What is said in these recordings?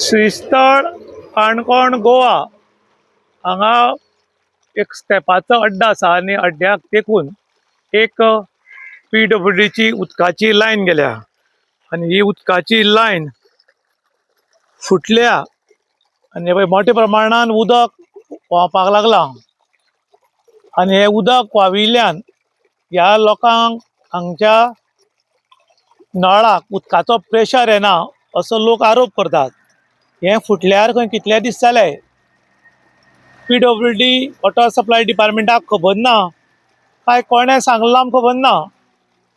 श्रीस्थळ काणकोण गोवा हांगा एक स्टेपाचो अड्डा आसा आनी अड्ड्याक तेकून एक PWDची उदकाची लायन गेल्या आनी ही उदकाची लायन फुटल्या आनी मोठ्या प्रमाणात उदक व्हांवपाक लागला आनी हे उदक व्हांविल्ल्यान ह्या लोकांक हांगच्या नळाक उदकाचो प्रेशर येना असो लोक आरोप करतात। हे फुटल्यार खंय कितले दीस जाले, PWD वॉटर सप्लाय डिपार्टमेंटाक खबर ना काय कोणें सांगलां आमकां खबर ना,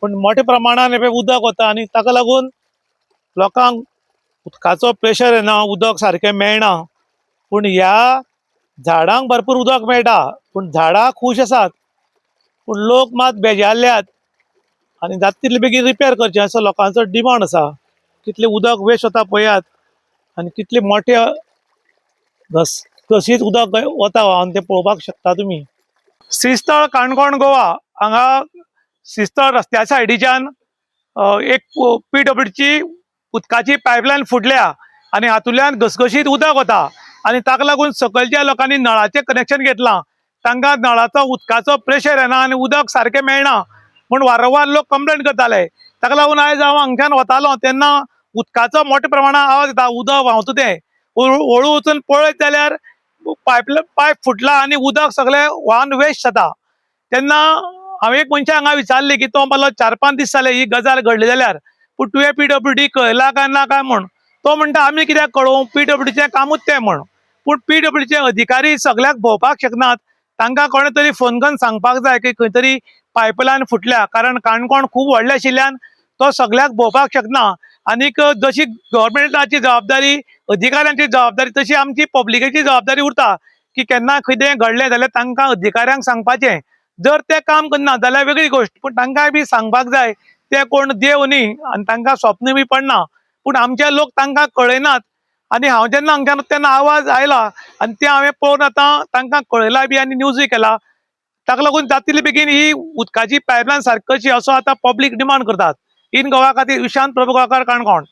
पण मोठ्या प्रमाणात हे उदक वता आनी ताका लागून लोकांक उदकाचो प्रेशर येना, उदक सारकें मेळना। पूण ह्या झाडांक भरपूर उदक मेळटा पूण झाडां खूश आसात, पूण लोक मात बेजारल्यात आनी जाता तितले बेगीन रिपेर करचें असो लोकांचो डिमांड आसा। कितलें उदक वेस्ट वता पळयात आनी कितले मोठे घसघशीत उदक वता व्हांवन तें पळोवपाक शकता तुमी। श्रीस्थळ काणकोण गोवा हांगा श्रीस्थळ रस्त्या सायडीच्यान एक PWDची उदकाची पायपलायन फुटल्या आनी हातूंतल्यान घसघशीत उदक वता आनी ताका लागून सकयलच्या लोकांनी नळाचें कनेक्शन घेतलां, तांकां नळाचो उदकाचो प्रेशर येना आनी उदक सारकें मेळना म्हूण वारंवार लोक कंप्लेंट करताले। ताका लागून आयज हांव हांगच्यान वतालों तेन्ना उदकाचो मोठ्या प्रमाणात आवाज येता, उदक व्हांवता तें हळू वचून पळयत जाल्यार पायप फुटला आनी उदक सगळें व्हांवन वेस्ट जाता। तेन्ना हांवें एक मनशाक हांगा विचारलें की तो म्हणलो 4-5 दीस जाले ही गजाल घडली जाल्यार, पूण तुवें PWD कळयला काय ना काय म्हूण। तो म्हणटा आमी कित्याक कळोवं, PWDचें कामूच तें म्हूण। पूण PWDचे अधिकारी सगळ्याक भोंवपाक शकनात, तांकां कोणें तरी फोन करून सांगपाक जाय की खंय तरी पायपलायन फुटल्या, कारण काणकोण खूब व्हडलें आशिल्ल्यान तो सगळ्याक भोंवपाक शकना। आनीक जशी गव्हर्मेंटाची जबाबदारी, अधिकाऱ्यांची जबाबदारी तशी आमची पब्लिकेची जबाबदारी उरता की केन्ना कितें घडलें जाल्यार तांकां अधिकाऱ्यांक सांगपाचें। जर ते काम करना जाल्यार वेगळी गोश्ट, पूण तांकांय बी सांगपाक जाय। ते कोण देव न्ही आनी तांकां स्वप्न बी पडना, पूण आमचे लोक तांकां कळयनात। आनी हांव जेन्ना हांगच्यान तेन्ना आवाज आयला आनी ते हांवें पळोवन आतां तांकां कळयला बी आनी न्यूजूय केला। ताका लागून जाता तितले बेगीन ही उदकाची पायपलायन सारकी करची असो आतां पब्लीक डिमांड करतात। इन गोवा खातीर विशांत प्रभुगांवकार, काणकोण।